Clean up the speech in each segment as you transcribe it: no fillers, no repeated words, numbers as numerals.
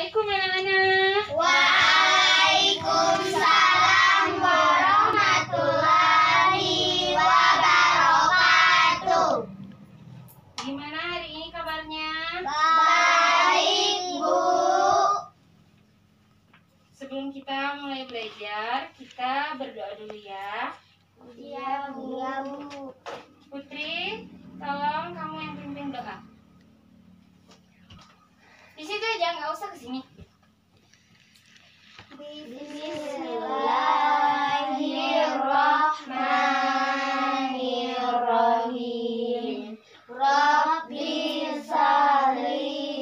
Assalamualaikum anak-anak. Waalaikumsalam warahmatullahi wabarakatuh. Gimana hari ini kabarnya? Baik, Bu. Sebelum kita mulai belajar, kita berdoa dulu ya. Iya, Bu. Putri, tolong kamu yang pimpin doa. Di situ aja, nggak usah kesini. Bismillahirrahmanirrahim. Rabbi shrah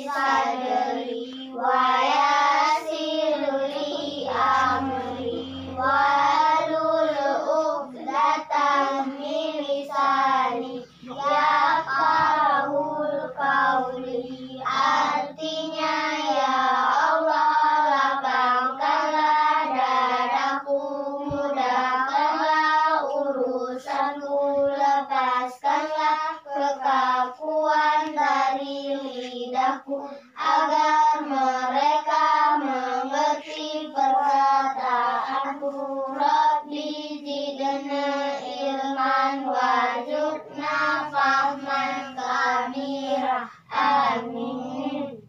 sadri wa yassir li amri wahlul 'uqdatam min lisani yafqahul qawli. Artinya, ya Allah, lapangkanlah dadaku, mudahkanlah urusanku, lepaskanlah kekakuan dari lidahku, agar mereka mengerti perkataanku. Rabbi zidna ilman warzuqna fahman kamira. Amin.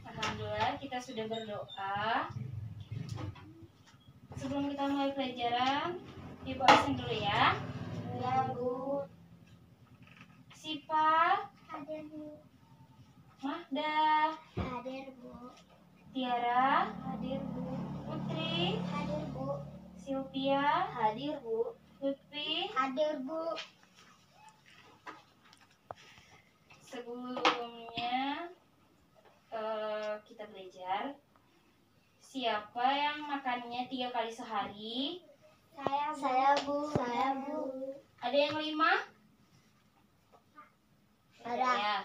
Alhamdulillah kita sudah berdoa. Sebelum kita mulai pelajaran, Ibu absen dulu ya. Ya, Bu. Sipa, Hadir, Bu. Mahda, Hadir, Bu. Tiara, Hadir, Bu. Putri, Hadir, Bu. Sylvia, Hadir, Bu. Lutfi. Hadir, Bu. Sebelumnya kita belajar. Siapa yang makannya 3 kali sehari? Saya, Bu. Saya, Bu. Ada yang 5? Ada. Ya.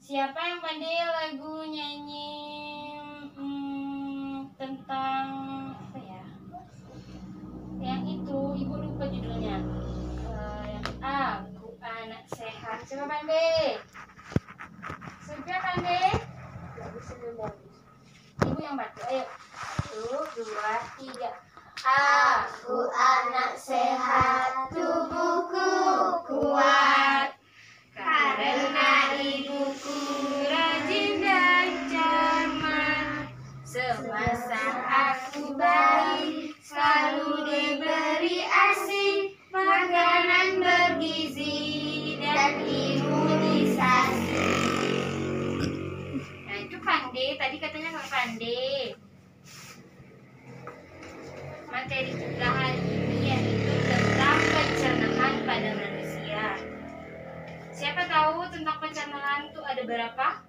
Siapa yang pandai lagu nyanyi tentang apa ya? Yang itu, Ibu lupa judulnya. Yang Aku Anak Sehat. Siapa pandai? Siapa pandai? Ibu yang bantu. Ayo. 1, 2, 3. Aku anak sehat, tubuhku kuat, Karena ibuku rajin dan cermat. Semasa aku bayi selalu diberi ASI, makanan bergizi dan imunisasi. Nah itu pandai, tadi katanya nggak pandai. Materi kita hari ini yaitu tentang pencernaan pada manusia. Siapa tahu tentang pencernaan itu ada berapa?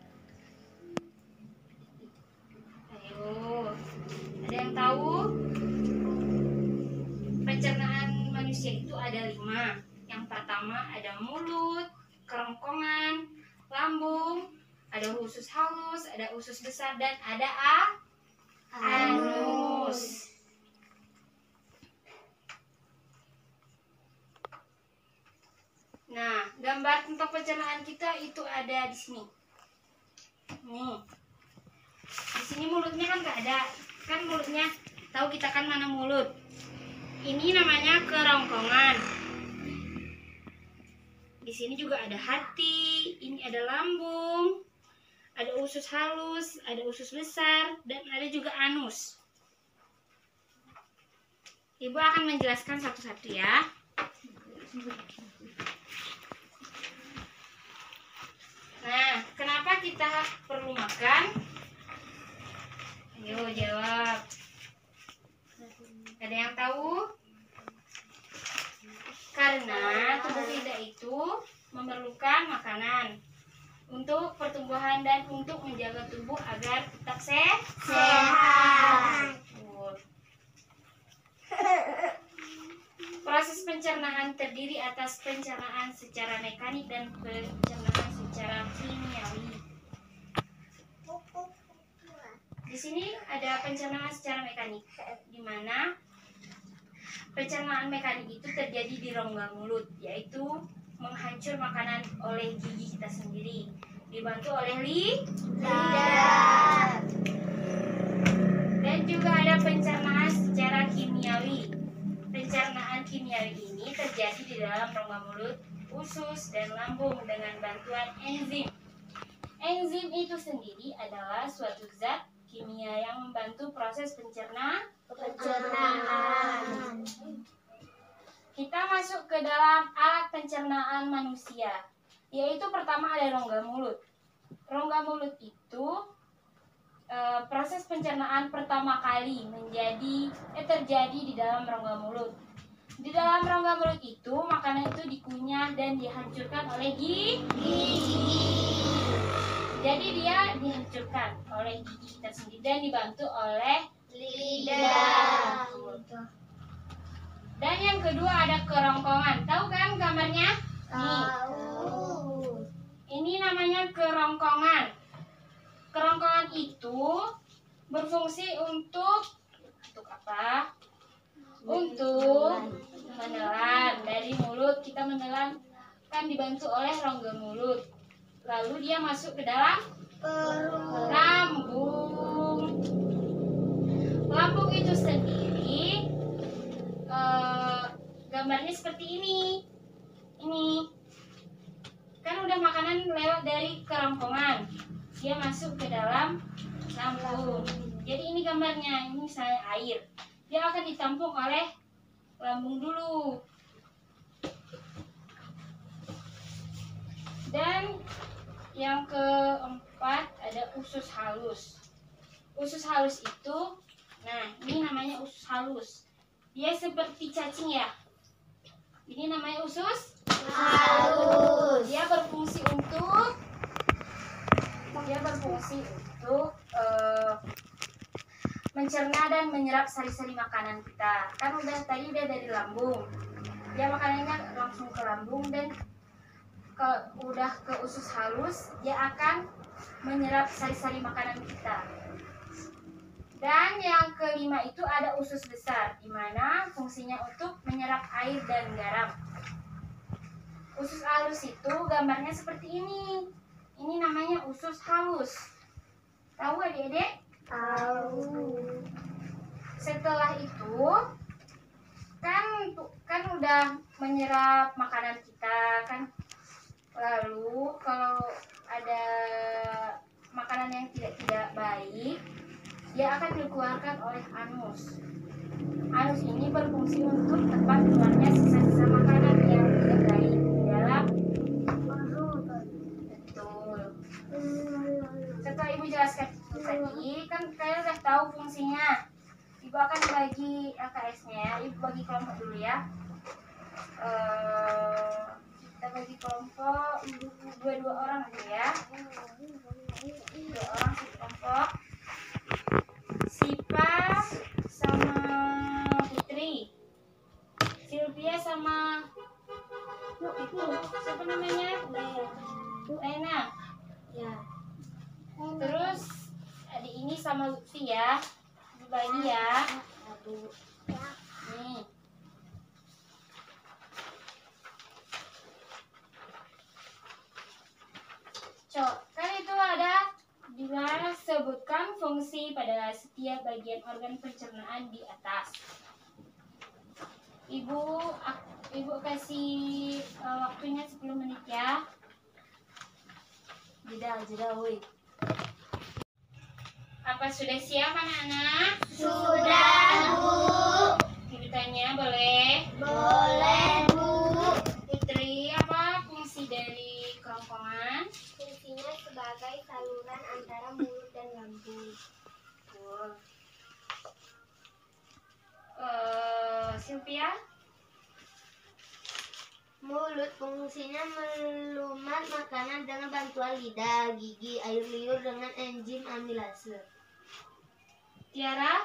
Ayo, ada yang tahu? Pencernaan manusia itu ada 5. Yang pertama ada mulut, kerongkongan, lambung, ada usus halus, ada usus besar, dan ada anus. Nah, gambar tentang pencernaan kita itu ada di sini. Nih. Di sini mulutnya kan nggak ada. Kan mulutnya, tahu kita kan mana mulut. Ini namanya kerongkongan. Di sini juga ada hati, ini ada lambung, ada usus halus, ada usus besar, dan ada juga anus. Ibu akan menjelaskan satu-satu ya. Nah, kenapa kita perlu makan? Ayo jawab. Ada yang tahu? Karena tubuh kita itu memerlukan makanan untuk pertumbuhan dan untuk menjaga tubuh agar tetap sehat. Proses pencernaan terdiri atas pencernaan secara mekanik dan pencernaan secara kimiawi. Di sini ada pencernaan secara mekanik, di mana pencernaan mekanik itu terjadi di rongga mulut, yaitu menghancur makanan oleh gigi kita sendiri. dibantu oleh lidah. Dan juga ada pencernaan secara kimiawi. Pencernaan kimiawi ini terjadi di dalam rongga mulut, usus, dan lambung dengan bantuan enzim. Enzim itu sendiri adalah suatu zat kimia yang membantu proses pencernaan. Kita masuk ke dalam alat pencernaan manusia, yaitu pertama ada rongga mulut. Rongga mulut itu proses pencernaan pertama kali terjadi di dalam rongga mulut. Di dalam rongga mulut itu makanan itu dikunyah dan dihancurkan oleh gigi. Jadi dia dihancurkan oleh gigi kita sendiri dan dibantu oleh Lidah. Dan yang kedua ada kerongkongan. Tahu kan gambarnya? Nih. Tahu. Ini namanya kerongkongan. Kerongkongan itu berfungsi untuk apa? Untuk menelan. Dari mulut kita menelan kan dibantu oleh rongga mulut. Lalu dia masuk ke dalam Perut. lambung. Lambung itu sendiri gambarnya seperti ini. Ini kan udah makanan lewat dari kerongkongan, dia masuk ke dalam lambung. Jadi ini gambarnya, ini misalnya air, dia akan ditampung oleh lambung dulu. Dan yang keempat ada usus halus. Usus halus itu, nah ini namanya usus halus. Dia seperti cacing ya. Ini namanya usus Halus. Dia berfungsi untuk mencerna dan menyerap sari-sari makanan kita. Kan tadi udah dari lambung. Dia makanannya langsung ke lambung dan udah ke usus halus, dia akan menyerap sari-sari makanan kita. Dan yang kelima itu ada usus besar, di mana fungsinya untuk menyerap air dan garam. Usus halus itu gambarnya seperti ini. Ini namanya usus halus. Tahu adik-adik? Tahu. Setelah itu kan udah menyerap makanan kita kan. Lalu kalau ada makanan yang tidak baik, dia akan dikeluarkan oleh anus. Anus ini berfungsi untuk tempat keluarnya sisa-sisa makanan yang tidak baik di dalam perut. Betul. Setelah Ibu jelaskan itu tadi, kan kalian udah tahu fungsinya. Ibu akan bagi LKS-nya ya. Ibu bagi kelompok dulu ya. Kita bagi kelompok dua orang aja ya. 2 orang satu kelompok. Sipa sama Putri, Sylvia sama itu siapa namanya? Lena. Ya. Terus adik ini sama Lutfi ya. Bagi ya. Nih. Kan itu ada di mana sebutkan fungsi pada setiap bagian organ pencernaan di atas. Ibu kasih waktunya 10 menit ya. Jeda woi. Apa sudah siap anak-anak? Sudah, Bu. Ibu tanya boleh? Boleh, Bu. Putri, apa fungsi dari kerongkongan? Fungsinya sebagai saluran antara mulut dan lambung. Betul. Sylvia? Mulut fungsinya melumat makanan dengan bantuan lidah, gigi, air liur dengan enzim amilase. Tiara?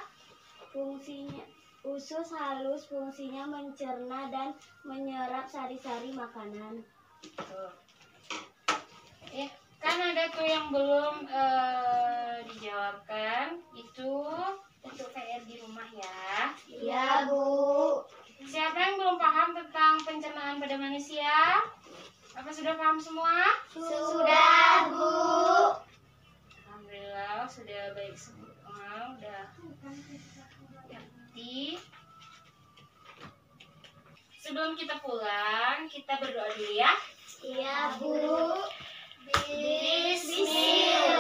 Fungsinya usus halus fungsinya mencerna dan menyerap sari-sari makanan. Betul. Kan ada tuh yang belum dijawabkan. Itu untuk PR di rumah ya. Ya, Bu. Siapa yang belum paham tentang pencernaan pada manusia? Apa sudah paham semua? Sudah, Bu. Alhamdulillah sudah baik semua, udah ngerti. Sebelum kita pulang, kita berdoa dulu ya. Iya, Bu. Bismillah.